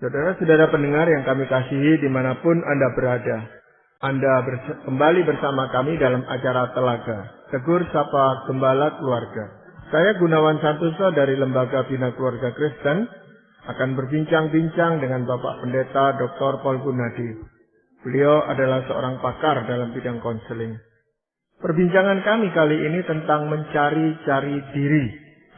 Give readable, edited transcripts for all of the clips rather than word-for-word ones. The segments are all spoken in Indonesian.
Saudara-saudara pendengar yang kami kasihi dimanapun Anda berada, Anda kembali bersama kami dalam acara Telaga, Tegur Sapa Gembala Keluarga. Saya Gunawan Santoso dari Lembaga Bina Keluarga Kristen akan berbincang-bincang dengan Bapak Pendeta Dr. Paul Gunadi. Beliau adalah seorang pakar dalam bidang konseling. Perbincangan kami kali ini tentang mencari-cari diri.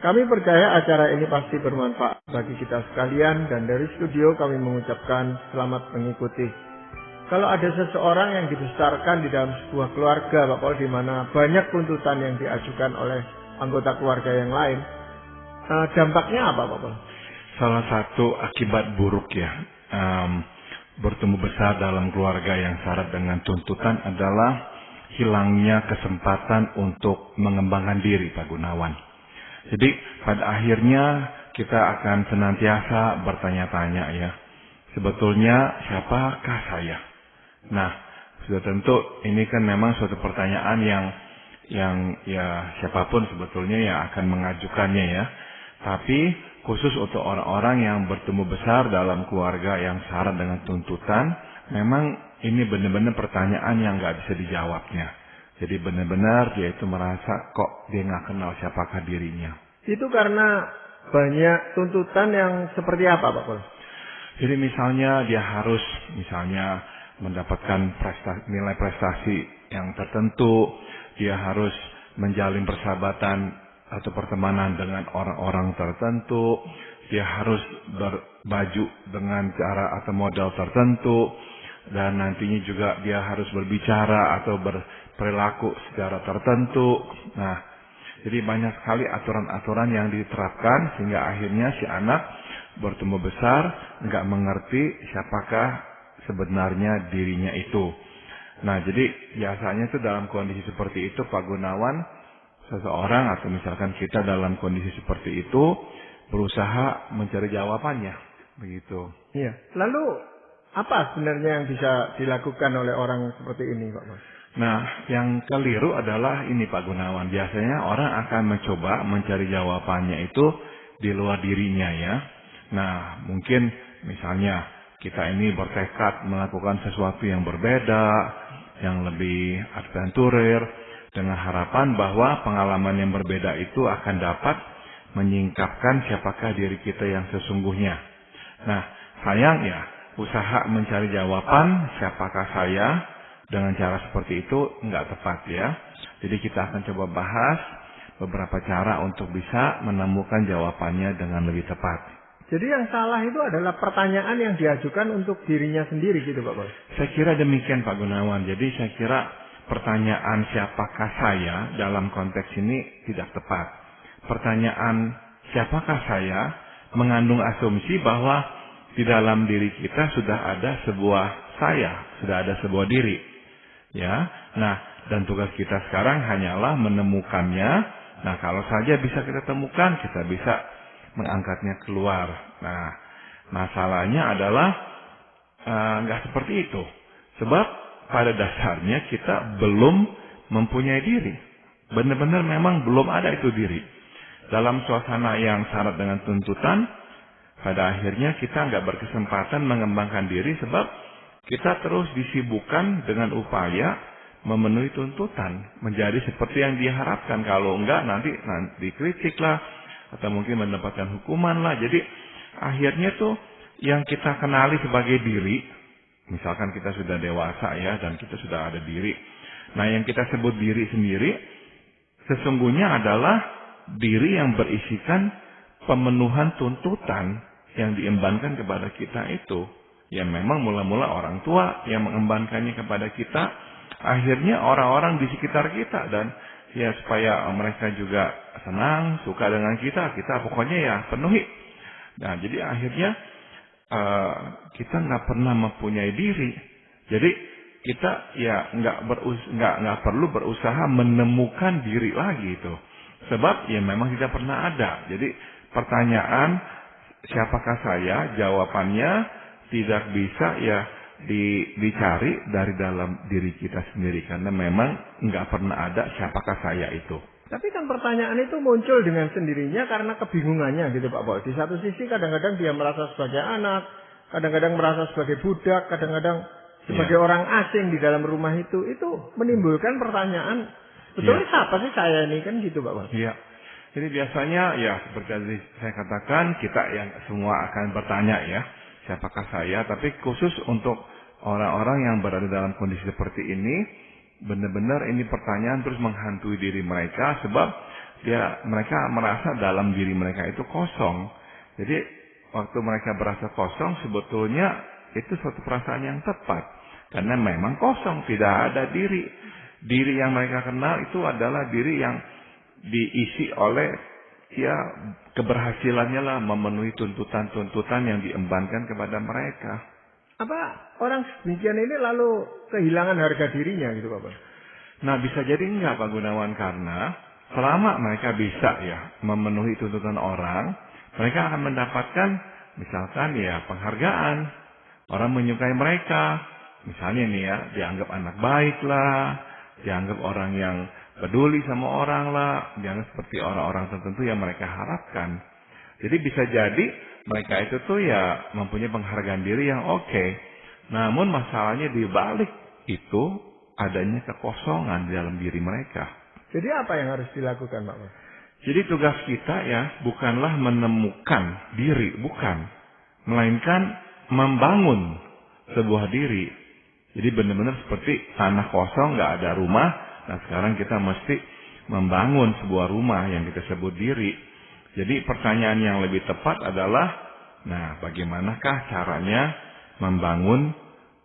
Kami percaya acara ini pasti bermanfaat bagi kita sekalian dan dari studio kami mengucapkan selamat mengikuti. Kalau ada seseorang yang dibesarkan di dalam sebuah keluarga, Pak Paul, di mana banyak tuntutan yang diajukan oleh anggota keluarga yang lain, dampaknya apa, Pak Paul? Salah satu akibat buruk ya, bertumbuh besar dalam keluarga yang syarat dengan tuntutan adalah hilangnya kesempatan untuk mengembangkan diri, Pak Gunawan. Jadi pada akhirnya kita akan senantiasa bertanya-tanya ya, sebetulnya siapakah saya? Nah, sudah tentu ini kan memang suatu pertanyaan yang ya siapapun sebetulnya yang akan mengajukannya ya. Tapi khusus untuk orang-orang yang bertumbuh besar dalam keluarga yang syarat dengan tuntutan, memang ini benar-benar pertanyaan yang nggak bisa dijawabnya. Jadi benar-benar dia itu merasa kok dia nggak kenal siapakah dirinya. Itu karena banyak tuntutan yang seperti apa, Pak Paul? Jadi misalnya dia harus mendapatkan nilai prestasi yang tertentu, dia harus menjalin persahabatan atau pertemanan dengan orang-orang tertentu, dia harus berbaju dengan cara atau model tertentu, dan nantinya juga dia harus berbicara atau berperilaku secara tertentu. Nah, jadi banyak sekali aturan-aturan yang diterapkan sehingga akhirnya si anak bertumbuh besar nggak mengerti siapakah sebenarnya dirinya itu. Nah, jadi biasanya itu dalam kondisi seperti itu, Pak Gunawan, seseorang atau misalkan kita dalam kondisi seperti itu berusaha mencari jawabannya, begitu. Iya. Lalu apa sebenarnya yang bisa dilakukan oleh orang seperti ini, Pak Mas? Nah, yang keliru adalah ini, Pak Gunawan. Biasanya orang akan mencoba mencari jawabannya itu di luar dirinya ya. Nah, mungkin misalnya kita ini bertekad melakukan sesuatu yang berbeda, yang lebih adventurer, dengan harapan bahwa pengalaman yang berbeda itu akan dapat menyingkapkan siapakah diri kita yang sesungguhnya. Nah, sayangnya usaha mencari jawaban siapakah saya dengan cara seperti itu nggak tepat ya. Jadi kita akan coba bahas beberapa cara untuk bisa menemukan jawabannya dengan lebih tepat. Jadi yang salah itu adalah pertanyaan yang diajukan untuk dirinya sendiri gitu, Pak Bos? Saya kira demikian, Pak Gunawan. Jadi saya kira pertanyaan siapakah saya dalam konteks ini tidak tepat. Pertanyaan siapakah saya mengandung asumsi bahwa di dalam diri kita sudah ada sebuah saya, sudah ada sebuah diri. Ya. Nah, dan tugas kita sekarang hanyalah menemukannya. Nah, kalau saja bisa kita temukan, kita bisa mengangkatnya keluar. Nah, masalahnya adalah nggak seperti itu. Sebab pada dasarnya kita belum mempunyai diri. Benar-benar memang belum ada itu diri. Dalam suasana yang syarat dengan tuntutan, pada akhirnya kita nggak berkesempatan mengembangkan diri sebab kita terus disibukkan dengan upaya memenuhi tuntutan, menjadi seperti yang diharapkan. Kalau enggak nanti dikritik lah, atau mungkin mendapatkan hukuman lah. Jadi akhirnya tuh yang kita kenali sebagai diri, misalkan kita sudah dewasa ya, dan kita sudah ada diri. Nah, yang kita sebut diri sendiri, sesungguhnya adalah diri yang berisikan pemenuhan tuntutan yang diembankan kepada kita itu. Yang memang mula-mula orang tua yang mengembankannya kepada kita, akhirnya orang-orang di sekitar kita, dan ya supaya mereka juga senang, suka dengan kita pokoknya ya penuhi. Nah, jadi akhirnya kita nggak pernah mempunyai diri. Jadi kita ya nggak perlu berusaha menemukan diri lagi itu. Sebab ya memang tidak pernah ada. Jadi pertanyaan siapakah saya, jawabannya tidak bisa ya dicari dari dalam diri kita sendiri, karena memang nggak pernah ada siapakah saya itu. Tapi kan pertanyaan itu muncul dengan sendirinya karena kebingungannya gitu Pak Paul. Di satu sisi kadang-kadang dia merasa sebagai anak, kadang-kadang merasa sebagai budak, kadang-kadang sebagai orang asing di dalam rumah itu menimbulkan pertanyaan, betulnya siapa sih saya ini, kan gitu Pak Paul. Iya. Jadi biasanya ya seperti tadi saya katakan, kita yang semua akan bertanya ya, siapakah saya? Tapi khusus untuk orang-orang yang berada dalam kondisi seperti ini, benar-benar ini pertanyaan terus menghantui diri mereka, sebab mereka merasa dalam diri mereka itu kosong. Jadi waktu mereka berasa kosong, sebetulnya itu suatu perasaan yang tepat, karena memang kosong, tidak ada diri. Diri yang mereka kenal itu adalah diri yang diisi oleh keberhasilannya lah, memenuhi tuntutan-tuntutan yang diembankan kepada mereka. Apa orang demikian ini lalu kehilangan harga dirinya gitu Pak? Nah, bisa jadi enggak Pak Gunawan, karena selama mereka bisa memenuhi tuntutan orang, mereka akan mendapatkan misalkan penghargaan, orang menyukai mereka, misalnya nih dianggap anak baik lah, dianggap orang yang peduli sama orang lah, dianggap seperti orang-orang tertentu yang mereka harapkan. Jadi bisa jadi mereka itu tuh mempunyai penghargaan diri yang oke. Namun masalahnya di balik itu adanya kekosongan di dalam diri mereka. Jadi apa yang harus dilakukan Pak? Jadi tugas kita bukanlah menemukan diri, bukan. Melainkan membangun sebuah diri. Jadi benar-benar seperti tanah kosong, nggak ada rumah. Nah sekarang kita mesti membangun sebuah rumah yang kita sebut diri. Jadi pertanyaan yang lebih tepat adalah, nah bagaimanakah caranya membangun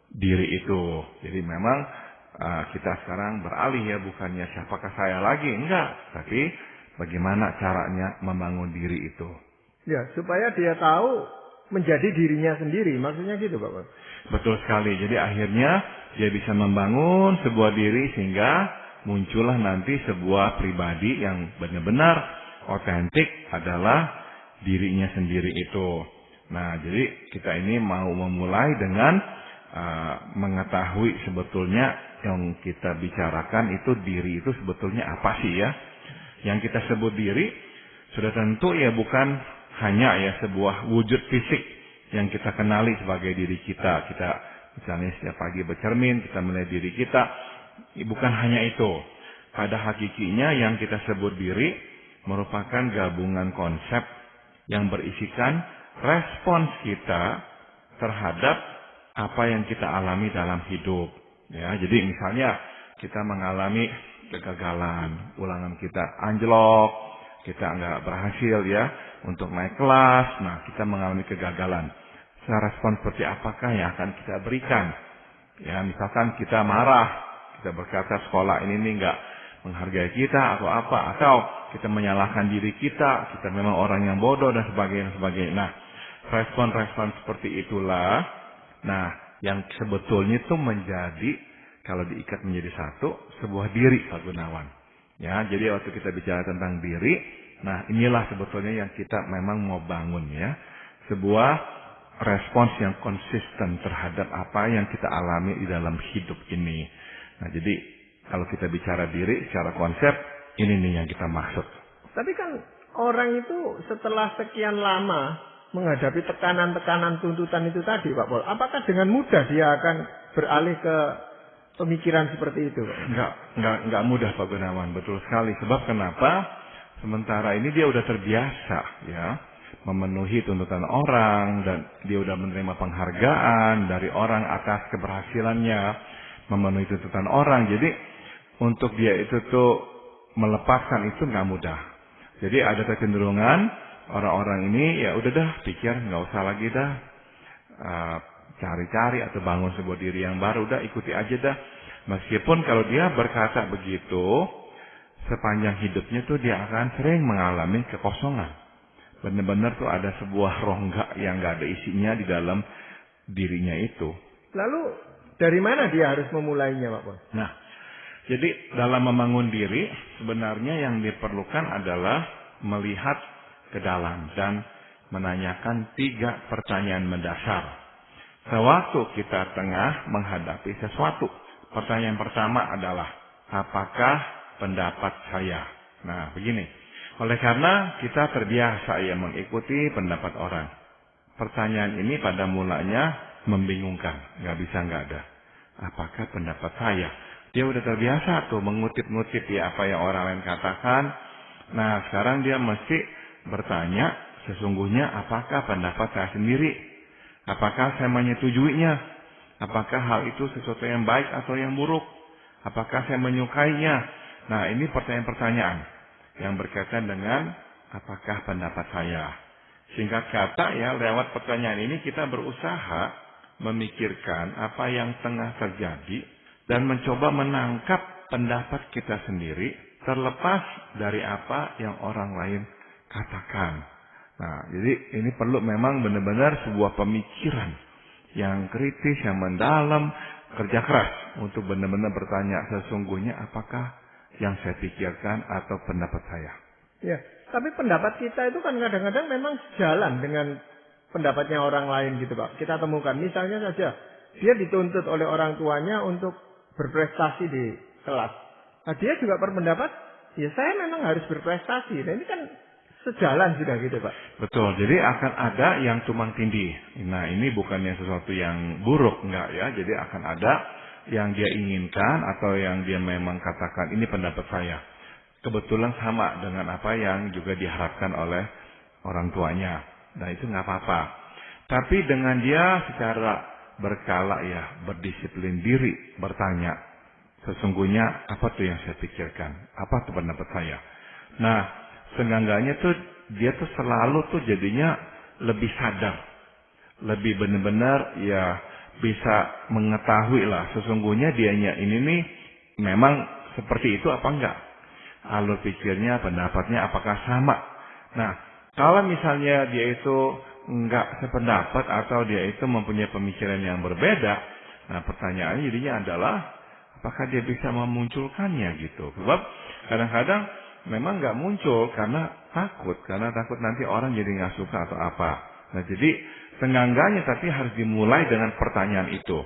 diri itu? Jadi memang kita sekarang beralih bukannya siapakah saya lagi, enggak. Tapi bagaimana caranya membangun diri itu. Ya, supaya dia tahu menjadi dirinya sendiri, maksudnya gitu Pak. Betul sekali. Jadi akhirnya dia bisa membangun sebuah diri sehingga muncullah nanti sebuah pribadi yang benar-benar otentik adalah dirinya sendiri itu. Nah, jadi kita ini mau memulai dengan mengetahui sebetulnya yang kita bicarakan itu diri itu sebetulnya apa sih ya. Yang kita sebut diri sudah tentu bukan hanya sebuah wujud fisik yang kita kenali sebagai diri kita. Kita misalnya setiap pagi bercermin, kita melihat diri kita. Bukan hanya itu. Pada hakikinya yang kita sebut diri merupakan gabungan konsep yang berisikan respons kita terhadap apa yang kita alami dalam hidup. Ya, jadi misalnya kita mengalami kegagalan, ulangan kita anjlok, kita nggak berhasil untuk naik kelas. Nah, kita mengalami kegagalan. Respon seperti apakah yang akan kita berikan? Ya, misalkan kita marah, kita berkata sekolah ini nggak menghargai kita atau apa, atau kita menyalahkan diri kita memang orang yang bodoh dan sebagainya. Nah, respon-respon seperti itulah, nah yang sebetulnya itu menjadi, kalau diikat menjadi satu, sebuah diri Pak Gunawan. Ya, jadi waktu kita bicara tentang diri, nah inilah sebetulnya yang kita memang mau bangun sebuah respons yang konsisten terhadap apa yang kita alami di dalam hidup ini. Nah, jadi kalau kita bicara diri secara konsep, ini nih yang kita maksud. Tapi kan orang itu setelah sekian lama menghadapi tekanan-tekanan tuntutan itu tadi Pak Paul, apakah dengan mudah dia akan beralih ke pemikiran seperti itu Pak? Enggak mudah Pak Gunawan, betul sekali. Sebab kenapa? Sementara ini dia udah terbiasa memenuhi tuntutan orang, dan dia udah menerima penghargaan dari orang atas keberhasilannya memenuhi tuntutan orang. Jadi untuk dia itu tuh melepaskan itu nggak mudah. Jadi ada kecenderungan orang-orang ini udah dah pikir nggak usah lagi dah cari-cari atau bangun sebuah diri yang baru, udah ikuti aja dah. Meskipun kalau dia berkata begitu, sepanjang hidupnya tuh dia akan sering mengalami kekosongan. Benar-benar tuh ada sebuah rongga yang nggak ada isinya di dalam dirinya itu. Lalu dari mana dia harus memulainya Pak Paul? Nah, jadi dalam membangun diri sebenarnya yang diperlukan adalah melihat ke dalam dan menanyakan 3 pertanyaan mendasar. Sewaktu kita tengah menghadapi sesuatu, pertanyaan pertama adalah, apakah pendapat saya? Nah, begini. Oleh karena kita terbiasa ya mengikuti pendapat orang. Pertanyaan ini pada mulanya membingungkan, nggak bisa nggak ada. Apakah pendapat saya? Dia udah terbiasa tuh mengutip-ngutip ya apa yang orang lain katakan. Nah, sekarang dia mesti bertanya, sesungguhnya apakah pendapat saya sendiri? Apakah saya menyetujuinya? Apakah hal itu sesuatu yang baik atau yang buruk? Apakah saya menyukainya? Nah, ini pertanyaan-pertanyaan yang berkaitan dengan apakah pendapat saya. Singkat kata ya, lewat pertanyaan ini kita berusaha memikirkan apa yang tengah terjadi dan mencoba menangkap pendapat kita sendiri terlepas dari apa yang orang lain katakan. Nah, jadi ini perlu memang benar-benar sebuah pemikiran yang kritis, yang mendalam, kerja keras untuk benar-benar bertanya sesungguhnya apakah yang saya pikirkan atau pendapat saya. Ya, tapi pendapat kita itu kan kadang-kadang memang sejalan dengan pendapatnya orang lain gitu Pak. Kita temukan misalnya saja dia dituntut oleh orang tuanya untuk berprestasi di kelas. Nah, dia juga berpendapat, ya saya memang harus berprestasi. Nah, ini kan sejalan sudah gitu Pak. Betul, jadi akan ada yang tumpang tindih. Nah, ini bukannya sesuatu yang buruk, enggak ya. Jadi akan ada yang dia inginkan atau yang dia memang katakan ini pendapat saya. Kebetulan sama dengan apa yang juga diharapkan oleh orang tuanya. Nah, itu nggak apa-apa. Tapi dengan dia secara berkala ya, berdisiplin diri, bertanya, sesungguhnya apa tuh yang saya pikirkan? Apa tuh pendapat saya? Nah, seenggaknya tuh dia tuh selalu tuh jadinya lebih sadar, lebih benar-benar ya bisa mengetahui lah sesungguhnya dianya ini nih memang seperti itu apa enggak, alur pikirnya, pendapatnya apakah sama. Nah, kalau misalnya dia itu enggak sependapat atau dia itu mempunyai pemikiran yang berbeda, nah pertanyaannya jadinya adalah apakah dia bisa memunculkannya gitu. Sebab kadang-kadang memang nggak muncul karena takut nanti orang jadi nggak suka atau apa. Nah, jadi seenggaknya tapi harus dimulai dengan pertanyaan itu.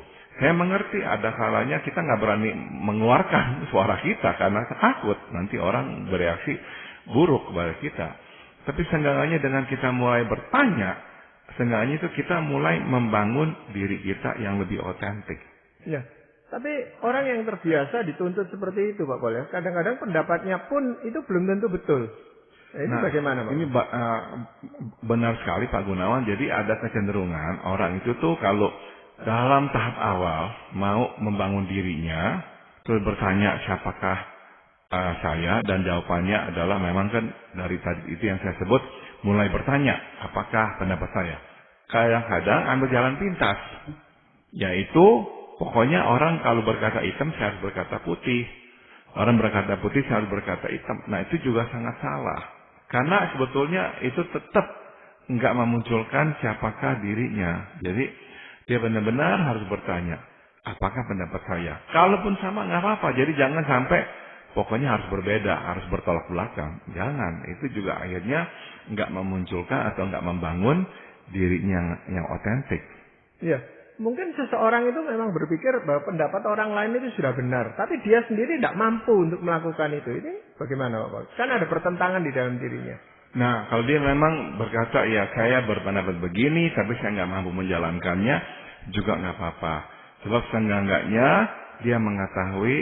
Saya mengerti ada kalanya kita nggak berani mengeluarkan suara kita karena takut nanti orang bereaksi buruk kepada kita. Tapi seenggaknya dengan kita mulai bertanya, seenggaknya itu kita mulai membangun diri kita yang lebih otentik. Ya. Tapi orang yang terbiasa dituntut seperti itu Pak Pol ya. Kadang-kadang pendapatnya pun itu belum tentu betul. Nah, ini bagaimana Pak? Ini benar sekali Pak Gunawan. Jadi ada kecenderungan orang itu tuh kalau dalam tahap awal mau membangun dirinya, terus bertanya siapakah saya, dan jawabannya adalah memang kan dari tadi itu yang saya sebut, mulai bertanya apakah pendapat saya. Kadang-kadang ambil jalan pintas, yaitu pokoknya orang kalau berkata hitam, saya harus berkata putih. Orang berkata putih, saya harus berkata hitam. Nah, itu juga sangat salah. Karena sebetulnya itu tetap nggak memunculkan siapakah dirinya. Jadi, dia benar-benar harus bertanya, apakah pendapat saya? Kalaupun sama, nggak apa-apa. Jadi, jangan sampai pokoknya harus berbeda, harus bertolak belakang. Jangan. Itu juga akhirnya nggak memunculkan atau nggak membangun dirinya yang otentik. Iya. Mungkin seseorang itu memang berpikir bahwa pendapat orang lain itu sudah benar, tapi dia sendiri tidak mampu untuk melakukan itu. Ini bagaimana Pak? Kan ada pertentangan di dalam dirinya. Nah, kalau dia memang berkata, ya saya berpendapat begini, tapi saya nggak mampu menjalankannya, juga nggak apa-apa. Sebab seenggaknya dia mengetahui,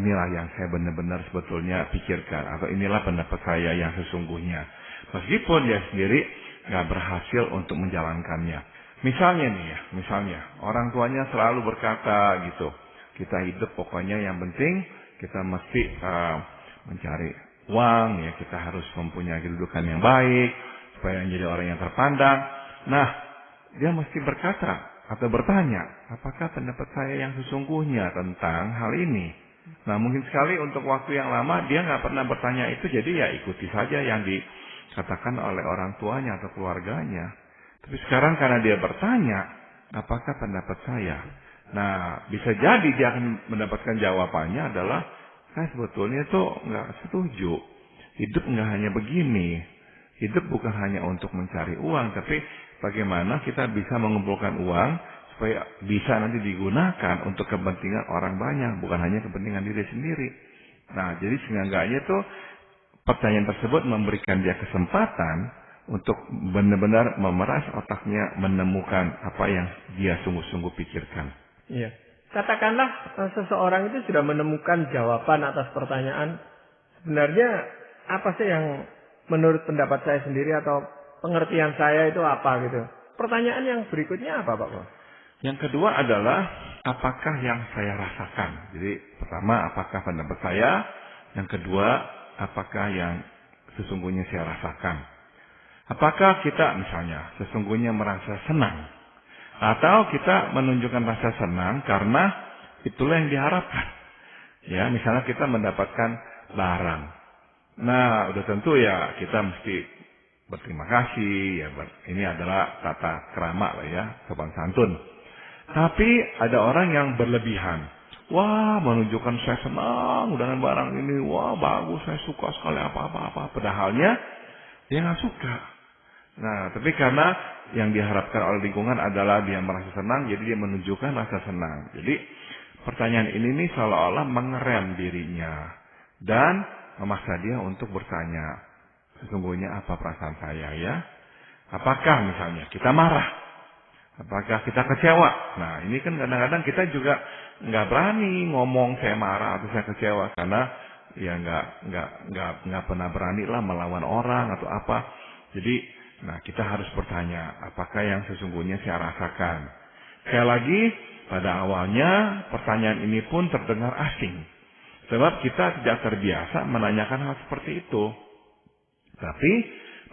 inilah yang saya benar-benar sebetulnya pikirkan, atau inilah pendapat saya yang sesungguhnya. Meskipun dia sendiri nggak berhasil untuk menjalankannya. Misalnya nih ya, orang tuanya selalu berkata gitu, kita hidup pokoknya yang penting kita mesti mencari uang, ya kita harus mempunyai kedudukan yang baik, supaya menjadi orang yang terpandang. Nah, dia mesti berkata atau bertanya, apakah pendapat saya yang sesungguhnya tentang hal ini? Nah, mungkin sekali untuk waktu yang lama dia nggak pernah bertanya itu, jadi ya ikuti saja yang dikatakan oleh orang tuanya atau keluarganya. Tapi sekarang karena dia bertanya, apakah pendapat saya? Nah, bisa jadi dia akan mendapatkan jawabannya adalah, saya sebetulnya tuh nggak setuju. Hidup nggak hanya begini. Hidup bukan hanya untuk mencari uang, tapi bagaimana kita bisa mengumpulkan uang supaya bisa nanti digunakan untuk kepentingan orang banyak, bukan hanya kepentingan diri sendiri. Nah, jadi seenggaknya tuh pertanyaan tersebut memberikan dia kesempatan untuk benar-benar memeras otaknya, menemukan apa yang dia sungguh-sungguh pikirkan. Iya. Katakanlah seseorang itu sudah menemukan jawaban atas pertanyaan, sebenarnya apa sih yang menurut pendapat saya sendiri atau pengertian saya itu apa gitu. Pertanyaan yang berikutnya apa Pak? Yang kedua adalah apakah yang saya rasakan. Jadi pertama apakah pendapat saya, yang kedua apakah yang sesungguhnya saya rasakan. Apakah kita misalnya sesungguhnya merasa senang atau kita menunjukkan rasa senang karena itulah yang diharapkan. Ya, misalnya kita mendapatkan barang. Nah, udah tentu ya kita mesti berterima kasih ya. Ini adalah tata krama lah ya, sopan santun. Tapi ada orang yang berlebihan. Wah, menunjukkan saya senang dengan barang ini. Wah, bagus, saya suka sekali apa-apa. Padahalnya dia nggak suka. Nah, tapi karena yang diharapkan oleh lingkungan adalah dia merasa senang, jadi dia menunjukkan rasa senang. Jadi pertanyaan ini nih seolah-olah mengerem dirinya dan memaksa dia untuk bertanya, sesungguhnya apa perasaan saya ya? Apakah misalnya kita marah? Apakah kita kecewa? Nah, ini kan kadang-kadang kita juga nggak berani ngomong saya marah atau saya kecewa karena ya nggak pernah berani lah melawan orang atau apa. Jadi, nah kita harus bertanya, apakah yang sesungguhnya saya rasakan? Sekali lagi, pada awalnya pertanyaan ini pun terdengar asing, sebab kita tidak terbiasa menanyakan hal seperti itu. Tapi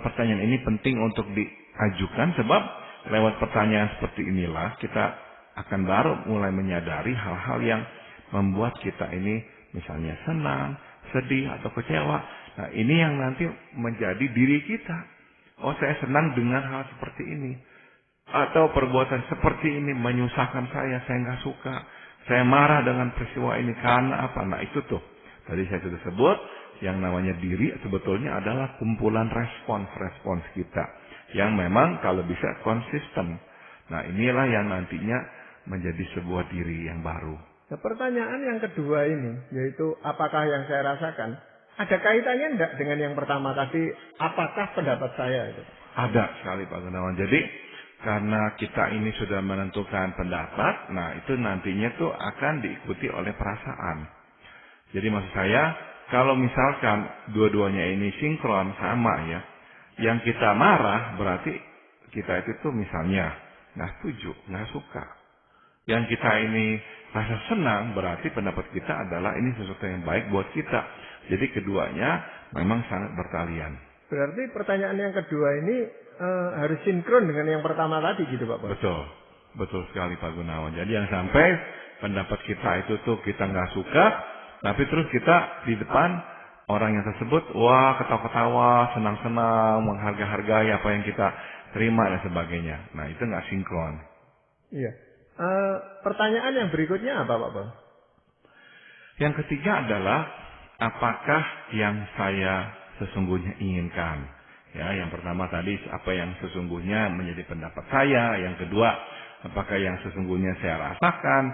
pertanyaan ini penting untuk diajukan sebab lewat pertanyaan seperti inilah kita akan baru mulai menyadari hal-hal yang membuat kita ini misalnya senang, sedih atau kecewa. Nah, ini yang nanti menjadi diri kita. Oh, saya senang dengan hal seperti ini. Atau perbuatan seperti ini menyusahkan saya nggak suka. Saya marah dengan peristiwa ini karena apa? Nah, itu tuh. Tadi saya sudah sebut, yang namanya diri sebetulnya adalah kumpulan respons kita. Yang memang kalau bisa konsisten. Nah, inilah yang nantinya menjadi sebuah diri yang baru. Nah, pertanyaan yang kedua ini, yaitu apakah yang saya rasakan, ada kaitannya enggak dengan yang pertama tadi, apakah pendapat saya itu? Ada sekali Pak Gunawan. Jadi, karena kita ini sudah menentukan pendapat, nah itu nantinya tuh akan diikuti oleh perasaan. Jadi maksud saya, kalau misalkan dua-duanya ini sinkron sama ya, yang kita marah berarti kita itu tuh misalnya nggak setuju, nggak suka. Yang kita ini rasa senang berarti pendapat kita adalah ini sesuatu yang baik buat kita. Jadi keduanya memang sangat bertalian. Berarti pertanyaan yang kedua ini harus sinkron dengan yang pertama tadi gitu Pak. Betul sekali Pak Gunawan. Jadi yang sampai pendapat kita itu tuh kita nggak suka, tapi terus kita di depan orang yang tersebut, wah ketawa-ketawa, senang-senang, menghargai apa yang kita terima dan sebagainya. Nah itu nggak sinkron. Iya. Pertanyaan yang berikutnya apa Pak? Yang ketiga adalah apakah yang saya sesungguhnya inginkan? Ya, yang pertama tadi apa yang sesungguhnya menjadi pendapat saya. Yang kedua, apakah yang sesungguhnya saya rasakan?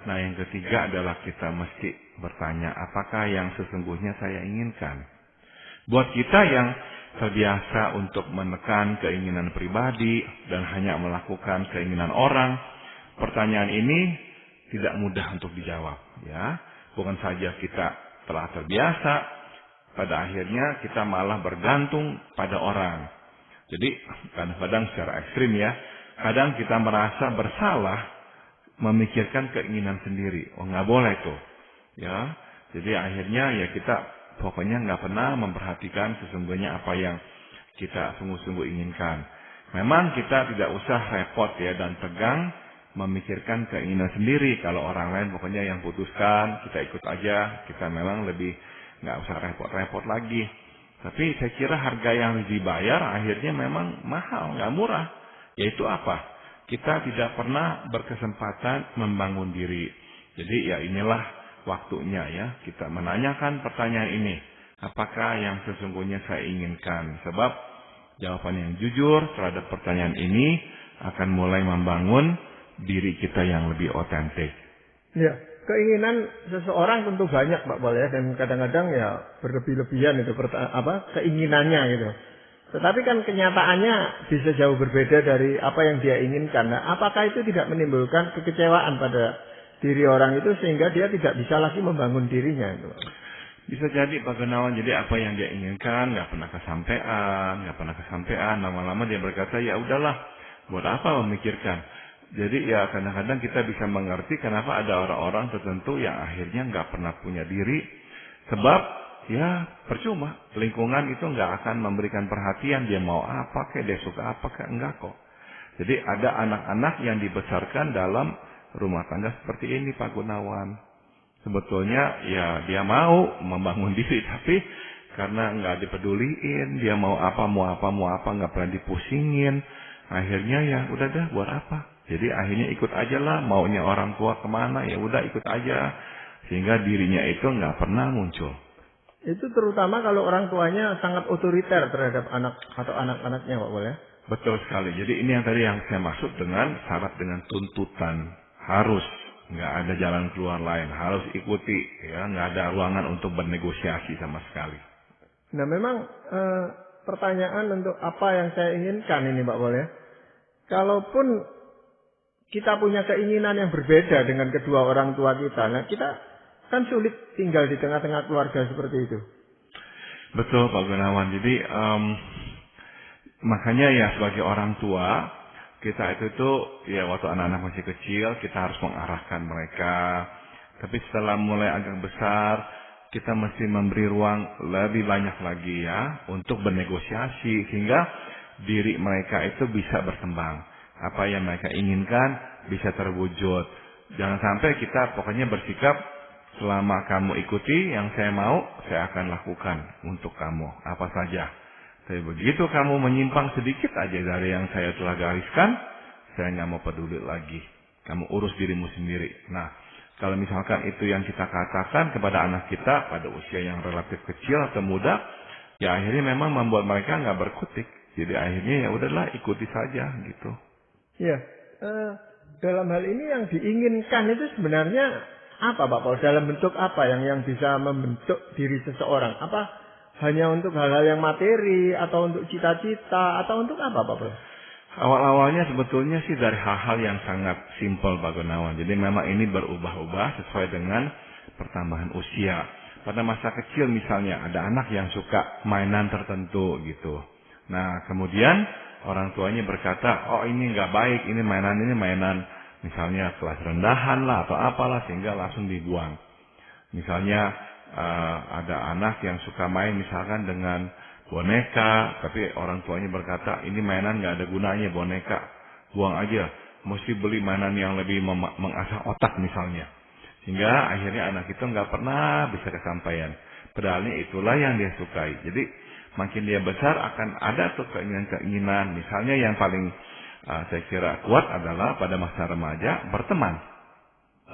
Nah, yang ketiga adalah kita mesti bertanya, apakah yang sesungguhnya saya inginkan? Buat kita yang terbiasa untuk menekan keinginan pribadi dan hanya melakukan keinginan orang, pertanyaan ini tidak mudah untuk dijawab. Ya, bukan saja kita telah terbiasa, pada akhirnya kita malah bergantung pada orang. Jadi kadang-kadang secara ekstrim ya, kadang kita merasa bersalah memikirkan keinginan sendiri. Oh nggak boleh tuh. Ya, jadi akhirnya ya kita pokoknya nggak pernah memperhatikan sesungguhnya apa yang kita sungguh-sungguh inginkan. Memang kita tidak usah repot ya dan tegang memikirkan keinginan sendiri. Kalau orang lain pokoknya yang putuskan, kita ikut aja. Kita memang lebih nggak usah repot-repot lagi. Tapi saya kira harga yang dibayar akhirnya memang mahal, nggak murah. Yaitu apa? Kita tidak pernah berkesempatan membangun diri. Jadi ya inilah waktunya ya kita menanyakan pertanyaan ini. Apakah yang sesungguhnya saya inginkan? Sebab jawaban yang jujur terhadap pertanyaan ini akan mulai membangun diri kita yang lebih otentik. Ya, keinginan seseorang tentu banyak Pak Pol ya, dan kadang-kadang ya berlebih-lebihan itu keinginannya gitu. Tetapi kan kenyataannya bisa jauh berbeda dari apa yang dia inginkan. Nah, apakah itu tidak menimbulkan kekecewaan pada diri orang itu sehingga dia tidak bisa lagi membangun dirinya itu? Bisa jadi Pak Gunawan, jadi apa yang dia inginkan nggak pernah kesampaian, lama-lama dia berkata ya udahlah, buat apa memikirkan. Jadi ya kadang-kadang kita bisa mengerti kenapa ada orang-orang tertentu yang akhirnya nggak pernah punya diri, sebab ya percuma, lingkungan itu nggak akan memberikan perhatian, dia mau apa kayak, dia suka apa kayak, enggak kok. Jadi ada anak-anak yang dibesarkan dalam rumah tangga seperti ini Pak Gunawan. Sebetulnya ya dia mau membangun diri, tapi karena nggak dipeduliin, dia mau apa nggak pernah dipusingin, akhirnya ya udah dah buat apa. Jadi akhirnya ikut aja lah, maunya orang tua kemana ya udah ikut aja, sehingga dirinya itu nggak pernah muncul. Itu terutama kalau orang tuanya sangat otoriter terhadap anak atau anak-anaknya Pak Pol ya. Betul sekali. Jadi ini yang tadi yang saya maksud dengan syarat dengan tuntutan, harus. Nggak ada jalan keluar lain, harus ikuti, ya nggak ada ruangan untuk bernegosiasi sama sekali. Nah memang pertanyaan untuk apa yang saya inginkan ini Pak Pol ya. Kalaupun kita punya keinginan yang berbeda dengan kedua orang tua kita, nah kita kan sulit tinggal di tengah-tengah keluarga seperti itu. Betul Pak Gunawan. Jadi makanya ya sebagai orang tua, kita itu tuh ya waktu anak-anak masih kecil kita harus mengarahkan mereka. Tapi setelah mulai agak besar, kita mesti memberi ruang lebih banyak lagi ya untuk bernegosiasi sehingga diri mereka itu bisa berkembang. Apa yang mereka inginkan bisa terwujud. Jangan sampai kita pokoknya bersikap selama kamu ikuti yang saya mau, saya akan lakukan untuk kamu apa saja. Tapi begitu kamu menyimpang sedikit aja dari yang saya telah gariskan, saya nggak mau peduli lagi. Kamu urus dirimu sendiri. Nah, kalau misalkan itu yang kita katakan kepada anak kita pada usia yang relatif kecil atau muda, ya akhirnya memang membuat mereka nggak berkutik. Jadi akhirnya ya udahlah ikuti saja gitu. Ya, dalam hal ini yang diinginkan itu sebenarnya apa Pak Pol? Dalam bentuk apa yang bisa membentuk diri seseorang? Apa hanya untuk hal-hal yang materi, atau untuk cita-cita, atau untuk apa Pak Pol? Awal-awalnya sebetulnya sih dari hal-hal yang sangat simpel Pak Gunawan. Jadi memang ini berubah-ubah sesuai dengan pertambahan usia. Pada masa kecil misalnya ada anak yang suka mainan tertentu gitu. Nah kemudian orang tuanya berkata, oh ini nggak baik, ini mainan misalnya kelas rendahan lah atau apalah, sehingga langsung dibuang. Misalnya ada anak yang suka main misalkan dengan boneka, tapi orang tuanya berkata ini mainan nggak ada gunanya boneka, buang aja, mesti beli mainan yang lebih mengasah otak misalnya, sehingga akhirnya anak itu nggak pernah bisa kesampaian. Padahal itulah yang dia sukai. Jadi makin dia besar akan ada tuh keinginan. Misalnya yang paling saya kira kuat adalah pada masa remaja berteman.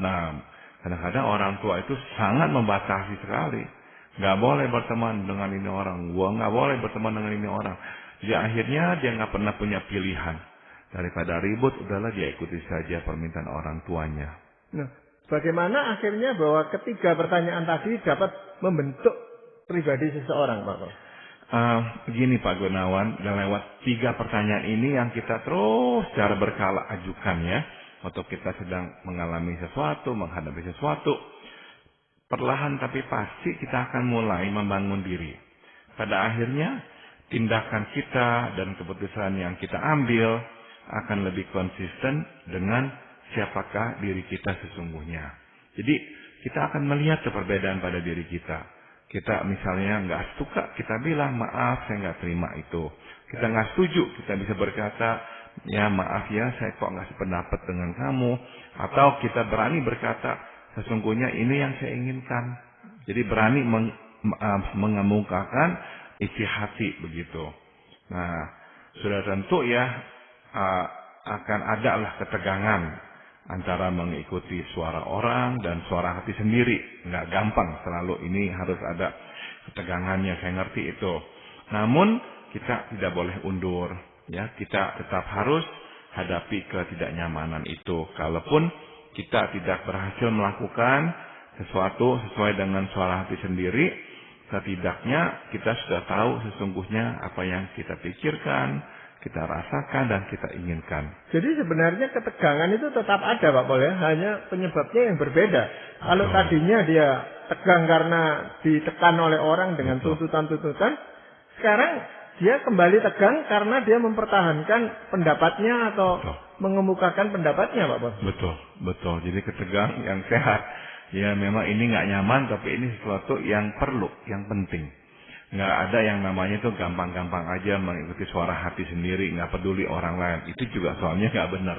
Nah, kadang-kadang orang tua itu sangat membatasi sekali. Nggak boleh berteman dengan ini orang. Gua nggak boleh berteman dengan ini orang. Jadi akhirnya dia nggak pernah punya pilihan. Daripada ribut, udahlah dia ikuti saja permintaan orang tuanya. Nah, bagaimana akhirnya bahwa ketiga pertanyaan tadi dapat membentuk pribadi seseorang, Pak? Begini Pak Gunawan, dan lewat 3 pertanyaan ini yang kita terus secara berkala ajukan ya. Waktu kita sedang mengalami sesuatu, menghadapi sesuatu, perlahan tapi pasti kita akan mulai membangun diri. Pada akhirnya, tindakan kita dan keputusan yang kita ambil akan lebih konsisten dengan siapakah diri kita sesungguhnya. Jadi, kita akan melihat perbedaan pada diri kita. Kita misalnya nggak suka, kita bilang maaf saya nggak terima itu. Kita nggak setuju, kita bisa berkata, ya maaf ya saya kok nggak sependapat dengan kamu. Atau kita berani berkata, sesungguhnya ini yang saya inginkan. Jadi berani mengemukakan isi hati begitu. Nah, sudah tentu ya akan ada lah ketegangan antara mengikuti suara orang dan suara hati sendiri. Nggak gampang selalu, ini harus ada ketegangannya, saya ngerti itu. Namun kita tidak boleh undur, ya kita tetap harus hadapi ketidaknyamanan itu. Kalaupun kita tidak berhasil melakukan sesuatu sesuai dengan suara hati sendiri, setidaknya kita sudah tahu sesungguhnya apa yang kita pikirkan, kita rasakan, dan kita inginkan. Jadi sebenarnya ketegangan itu tetap ada Pak Pol ya, hanya penyebabnya yang berbeda. Kalau tadinya dia tegang karena ditekan oleh orang dengan tuntutan-tuntutan, sekarang dia kembali tegang karena dia mempertahankan pendapatnya atau mengemukakan pendapatnya Pak Pol. Betul. Jadi ketegang yang sehat. Ya memang ini nggak nyaman, tapi ini sesuatu yang perlu, yang penting. Nggak ada yang namanya itu gampang-gampang aja mengikuti suara hati sendiri, nggak peduli orang lain. Itu juga soalnya nggak benar.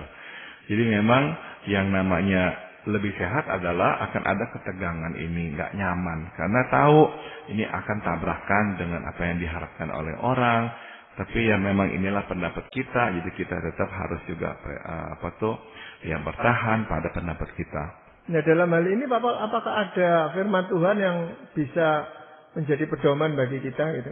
Jadi memang yang namanya lebih sehat adalah akan ada ketegangan ini, nggak nyaman. Karena tahu ini akan tabrakan dengan apa yang diharapkan oleh orang. Tapi ya memang inilah pendapat kita, jadi kita tetap harus juga bertahan pada pendapat kita. Nah dalam hal ini Pak Pol, apakah ada firman Tuhan yang bisa menjadi pedoman bagi kita gitu?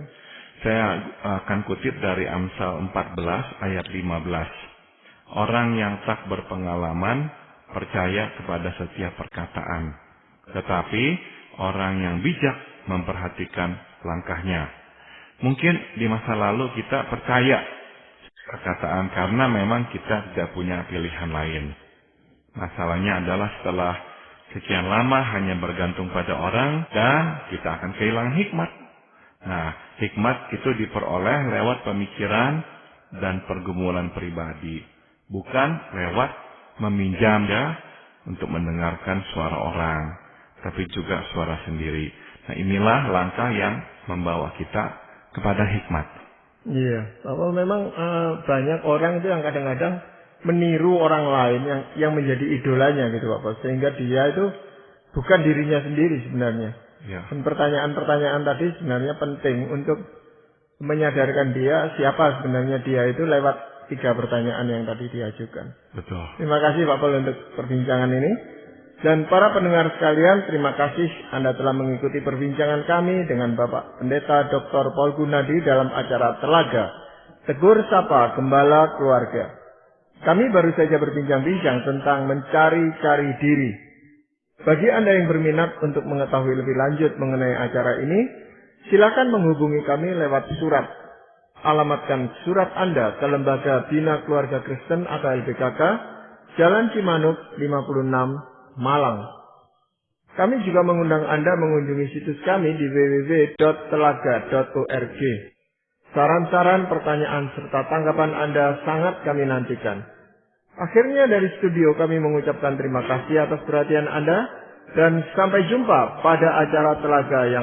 Saya akan kutip dari Amsal 14 ayat 15. Orang yang tak berpengalaman percaya kepada setiap perkataan, tetapi orang yang bijak memperhatikan langkahnya. Mungkin di masa lalu kita percaya perkataan karena memang kita tidak punya pilihan lain. Masalahnya adalah setelah sekian lama hanya bergantung pada orang dan kita akan kehilangan hikmat. Nah, hikmat itu diperoleh lewat pemikiran dan pergumulan pribadi, bukan lewat meminjam untuk mendengarkan suara orang, tapi juga suara sendiri. Nah, inilah langkah yang membawa kita kepada hikmat. Iya, bahwa memang banyak orang itu yang kadang-kadang meniru orang lain yang menjadi idolanya gitu Pak, sehingga dia itu bukan dirinya sendiri sebenarnya. Ya. Dan pertanyaan-pertanyaan tadi sebenarnya penting untuk menyadarkan dia siapa sebenarnya dia itu lewat 3 pertanyaan yang tadi diajukan. Betul. Terima kasih Pak Pol untuk perbincangan ini. Dan para pendengar sekalian, terima kasih Anda telah mengikuti perbincangan kami dengan Bapak Pendeta Dr. Paul Gunadi dalam acara Telaga Tegur Sapa Gembala Keluarga. Kami baru saja berbincang-bincang tentang mencari-cari diri. Bagi Anda yang berminat untuk mengetahui lebih lanjut mengenai acara ini, silakan menghubungi kami lewat surat. Alamatkan surat Anda ke Lembaga Bina Keluarga Kristen atau LBKK, Jalan Cimanuk 56, Malang. Kami juga mengundang Anda mengunjungi situs kami di www.telaga.org. Saran-saran, pertanyaan, serta tanggapan Anda sangat kami nantikan. Akhirnya dari studio kami mengucapkan terima kasih atas perhatian Anda dan sampai jumpa pada acara Telaga yang